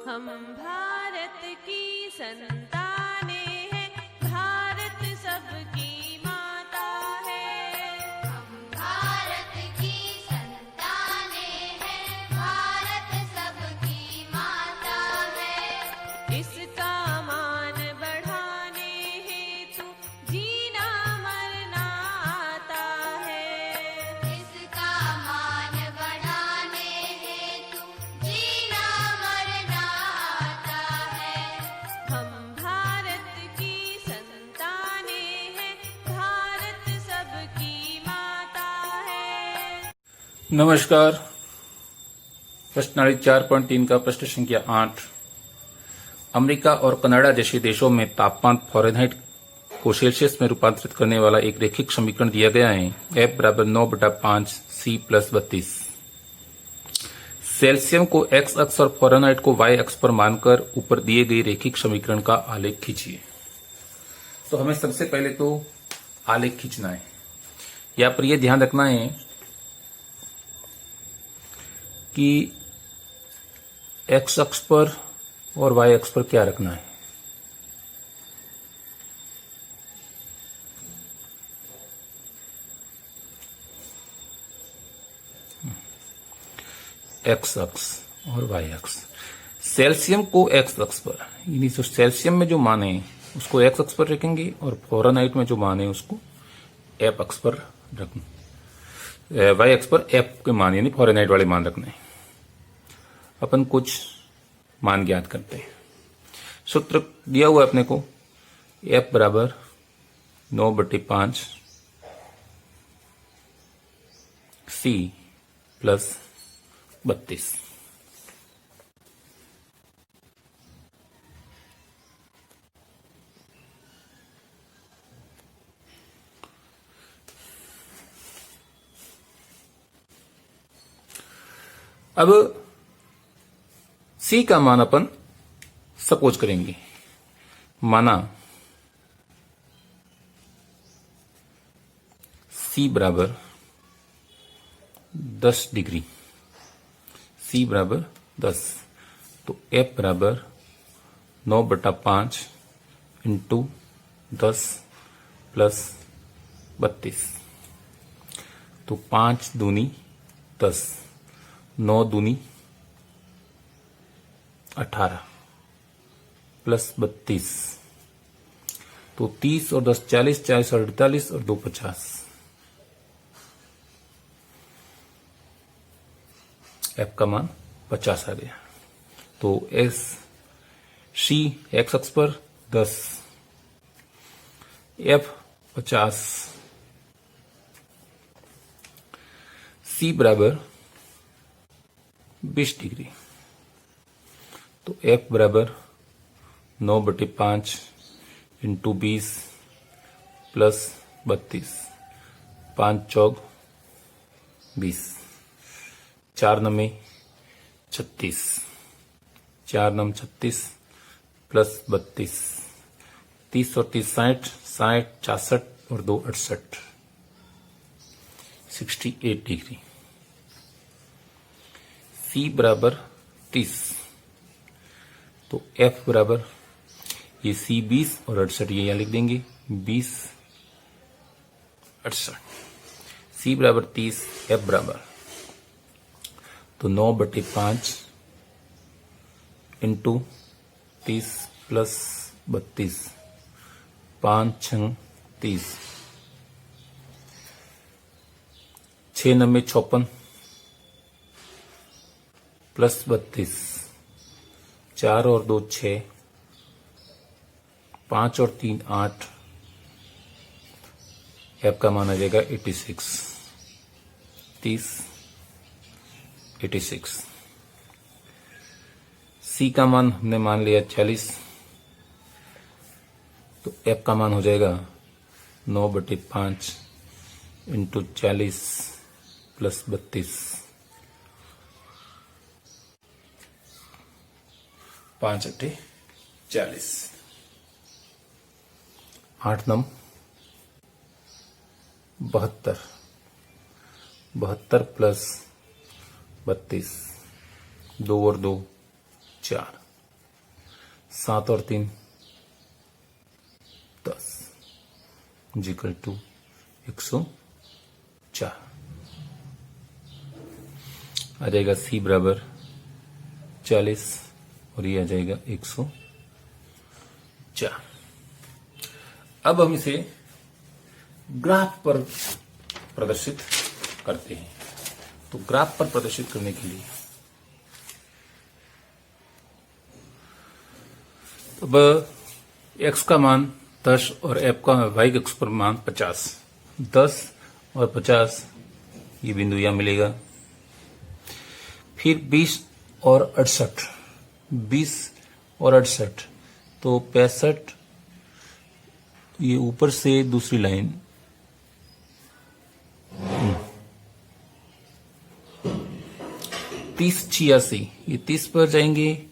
हम भारत की संतानें हैं, भारत सबकी माता है। हम भारत की संतानें हैं, भारत सबकी माता है। इसका मान बढ़ाने हेतु जीना मरना आता है। इसका मान बढ़ाने हेतु जीना मरना आता है। हम भारत की संतानें हैं, भारत सबकी माता है। नमस्कार। प्रश्नावली 4.3 का प्रश्न संख्या 8। अमेरिका और कनाडा जैसे देशों में तापमान फ़ारेनहाइट को सेल्सियस में रूपांतरित करने वाला एक रैखिक समीकरण दिया गया है। F बराबर 9/5 C प्लस 32। सेल्सियम को x अक्ष और फ़ारेनहाइट को y अक्ष पर मानकर ऊपर दिए गए रैखिक समीकरण का आलेख खींचिए। तो हमें सबसे पहले तो आलेख खींचना है। यहाँ पर यह ध्यान रखना है कि x अक्ष पर और y अक्ष पर क्या रखना है। x अक्ष और y अक्ष। सेल्सियम को x अक्ष पर, यानी जो सेल्सियम में जो मान है उसको x अक्ष पर रखेंगे और फ़ारेनहाइट में जो मान है उसको f अक्ष पर रखेंगे। y अक्ष पर f के मान यानी फ़ारेनहाइट वाले मान रखने हैं। अपन कुछ मान ज्ञात करते हैं। सूत्र दिया हुआ है अपने को, F बराबर 9/5 C प्लस 32। अब C का मान अपन सपोज करेंगे। माना C बराबर 10 डिग्री, C बराबर 10, तो F बराबर 9/5 इंटू 10 प्लस 32। तो 5 दूनी 10, 9 दूनी 18 प्लस 32, तो 30 और 10 40, 40 और 48 और 2 50। F का मान 50 आ गया। तो C x अक्ष पर 10, F 50, C बराबर 20 डिग्री। तो F बराबर 9/5 इंटू 20 प्लस 32, 5 चौक 20, 4 नमे 36, 4 नम 36 प्लस 32, 30 और 30 60, 60 66 और 2 68, 68 डिग्री। C बराबर 30, तो F बराबर ये C 20 और 68 ये यहां लिख देंगे 20 68। C बराबर 30, F बराबर तो 9/5 इंटू 30 प्लस 32, 5 6 30, 6 9 56 प्लस 32, 4 और 2 6, 5 और 3 8। F का मान आ जाएगा 86, 30 86। C का मान हमने मान लिया 40, तो F का मान हो जाएगा 9/5 इंटू 40 प्लस 32, 5 8 40, 8 9 72, 72 प्लस 32, 2 और 2 4। 7 और 3 10 इक्वल टू 104 आ जाएगा। सी बराबर 40 और ये आ जाएगा 104। अब हम इसे ग्राफ पर प्रदर्शित करते हैं। तो ग्राफ पर प्रदर्शित करने के लिए अब x का मान 10 और f का y अक्ष पर मान 50, 10 और 50 ये बिंदु यहां मिलेगा। फिर 20 और 68, 20 और 68 तो 65, ये ऊपर से दूसरी लाइन 30, 86 ये 30 पर जाएंगे।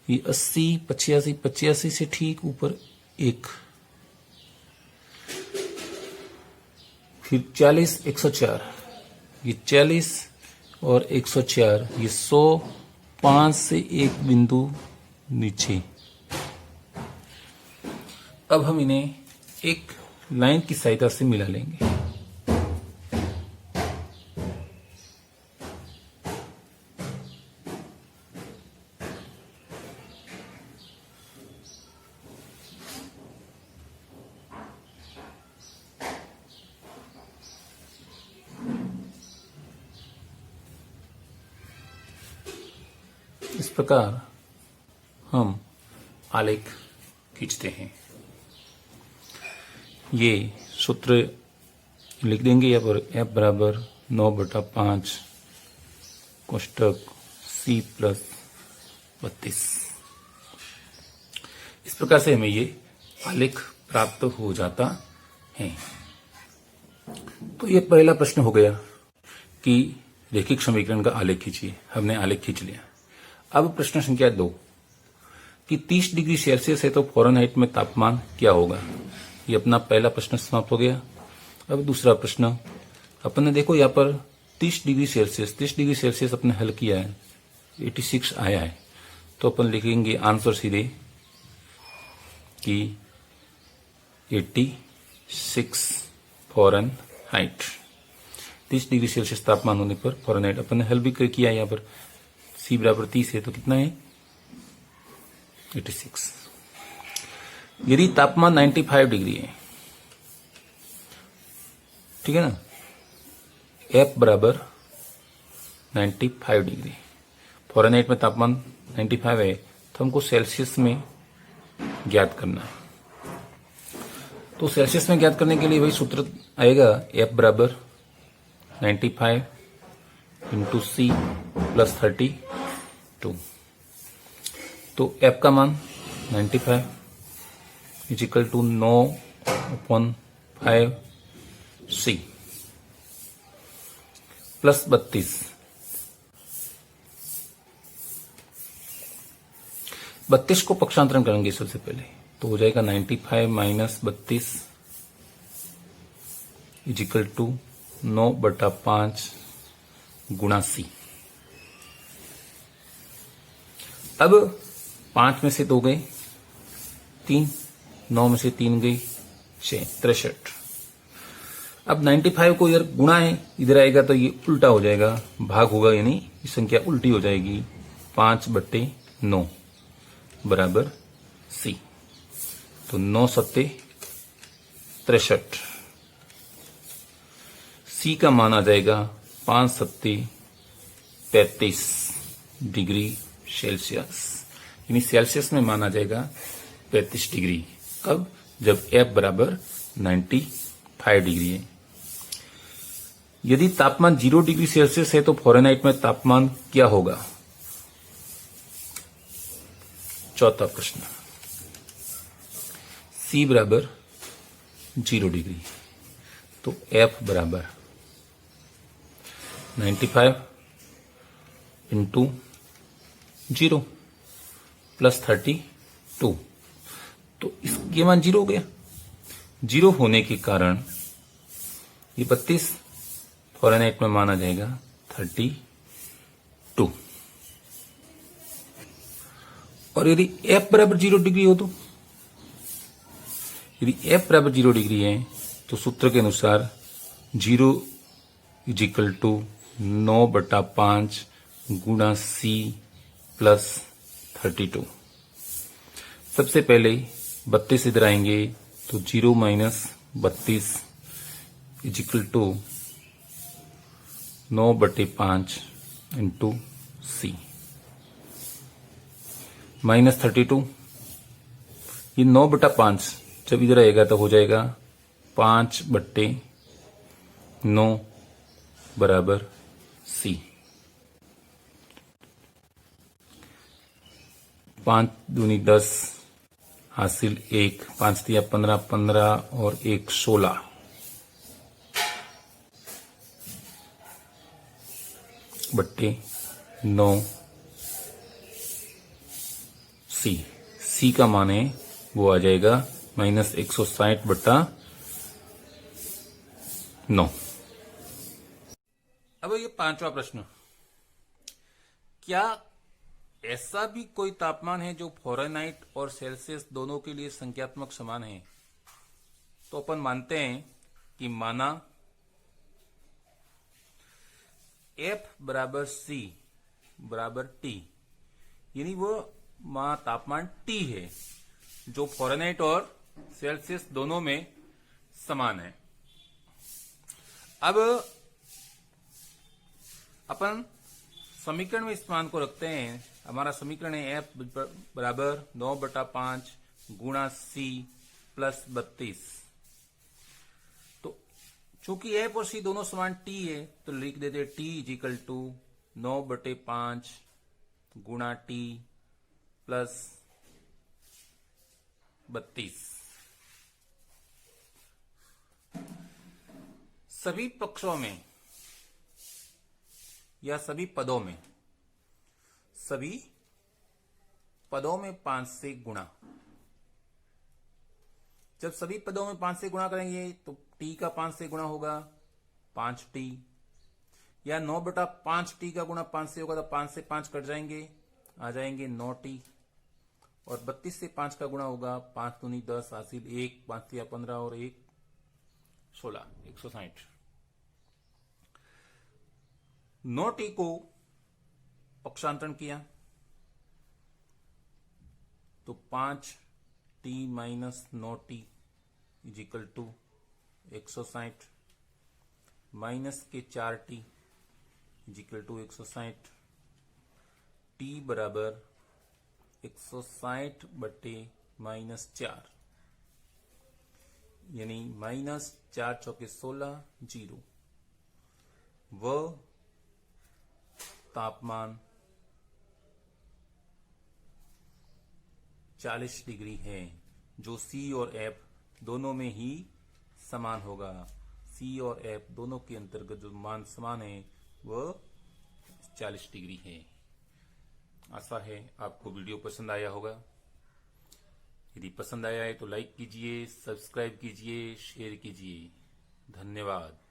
ये 80, 85, 85 से ठीक ऊपर एक, फिर 40, 104 ये 40 और 104 ये 100, 5 से एक बिंदु नीचे। अब हम इन्हें एक लाइन की सहायता से मिला लेंगे। इस प्रकार हम आलेख खींचते हैं। ये सूत्र लिख देंगे यहाँ पर f बराबर 9/5 कोष्टक c प्लस 32। इस प्रकार से हमें ये आलेख प्राप्त हो जाता है। तो ये पहला प्रश्न हो गया कि रैखिक समीकरण का आलेख खींचिए। हमने आलेख खींच लिया। अब प्रश्न संख्या 2 कि 30 डिग्री सेल्सियस है तो फ़ारेनहाइट में तापमान क्या होगा। ये अपना पहला प्रश्न समाप्त हो गया। अब दूसरा प्रश्न अपन ने देखो यहाँ पर 30 डिग्री सेल्सियस अपने हल किया है, 86 आया है। तो अपन लिखेंगे आंसर सीधे कि 86 फ़ारेनहाइट, 30 डिग्री सेल्सियस तापमान होने पर फ़ारेनहाइट। अपन ने हल भी किया है यहाँ पर, c बराबर 30 है तो कितना है 86। यदि तापमान 95 डिग्री है, ठीक है ना, f बराबर 95 डिग्री, फ़ारेनहाइट में तापमान 95 है तो हमको सेल्सियस में ज्ञात करना है। तो सेल्सियस में ज्ञात करने के लिए वही सूत्र आएगा, f बराबर 95 इंटू सी प्लस 32। तो f का मान 95 is equal to 9/5 C plus 32। 32 को पक्षांतरण करेंगे सबसे पहले तो हो जाएगा 95 माइनस 32 इज इक्वल टू 9/5 गुणा सी। अब 5 में से 2 गए 3, 9 में से 3 गई 6, 63। अब 95 को इधर गुणा है, इधर आएगा तो ये उल्टा हो जाएगा, भाग होगा, यानी ये संख्या उल्टी हो जाएगी। 5/9 बराबर सी। तो 9 सत्ते 63, सी का मान आ जाएगा 5 सत्ते 33 डिग्री सेल्सियस, यानी सेल्सियस में माना जाएगा 35 डिग्री। कब? जब f बराबर 95 डिग्री है। यदि तापमान 0 डिग्री सेल्सियस है तो फ़ारेनहाइट में तापमान क्या होगा। चौथा प्रश्न, c बराबर 0 डिग्री तो f बराबर 95 इंटू 0 प्लस 32। तो ये मान 0 हो गया। 0 होने के कारण ये 32 फ़ारेनहाइट में माना जाएगा 32। और और यदि f बराबर 0 डिग्री हो तो, यदि f बराबर 0 डिग्री है तो सूत्र के अनुसार 0 इजिकल टू 9/5 गुणा c प्लस 32। सबसे पहले 32 इधर आएंगे तो 0 minus 32 equal to 9/5 into C minus 32। ये 9/5 जब इधर आएगा तो हो जाएगा 5/9 बराबर सी। 5 दूनी 10 हासिल 1, 5 दिया 15, 15 और 1 16 बट्टे 9 सी। सी का मान है वो आ जाएगा माइनस 160/9। अब ये 5वां प्रश्न, क्या ऐसा भी कोई तापमान है जो फ़ारेनहाइट और सेल्सियस दोनों के लिए संख्यात्मक समान है? तो अपन मानते हैं कि माना F बराबर C बराबर T, यानी वो तापमान T है जो फ़ारेनहाइट और सेल्सियस दोनों में समान है। अब अपन समीकरण में इस मान को रखते हैं। हमारा समीकरण है F बराबर 9/5 गुणा C प्लस 32। तो चूंकि F और C दोनों समान T है तो लिख देते T इजिकल टू 9/5 गुणा T प्लस 32। सभी पक्षों में या सभी पदों में 5 से गुणा। जब सभी पदों में 5 से गुणा करेंगे तो t का 5 से गुणा होगा 5t, या 9/5t का गुणा 5 से होगा तो 5 से 5 कट जाएंगे, आ जाएंगे 9t, और 32 से 5 का गुणा होगा 5 दूनी 10 हासिल 1, 5 दिया 15 और 1 16 160। 9t को पक्षांतरण किया तो 5t minus 9t is equal to 160, minus के 4t इजिकल टू 160, t बराबर 160 बटे माइनस 4, यानी माइनस 4 चौके 16 0। वह तापमान 40 डिग्री है जो C और F दोनों में ही समान होगा। C और F दोनों के अंतर्गत जो मान समान है वह 40 डिग्री है। आशा है आपको वीडियो पसंद आया होगा। यदि पसंद आया है तो लाइक कीजिए, सब्सक्राइब कीजिए, शेयर कीजिए। धन्यवाद।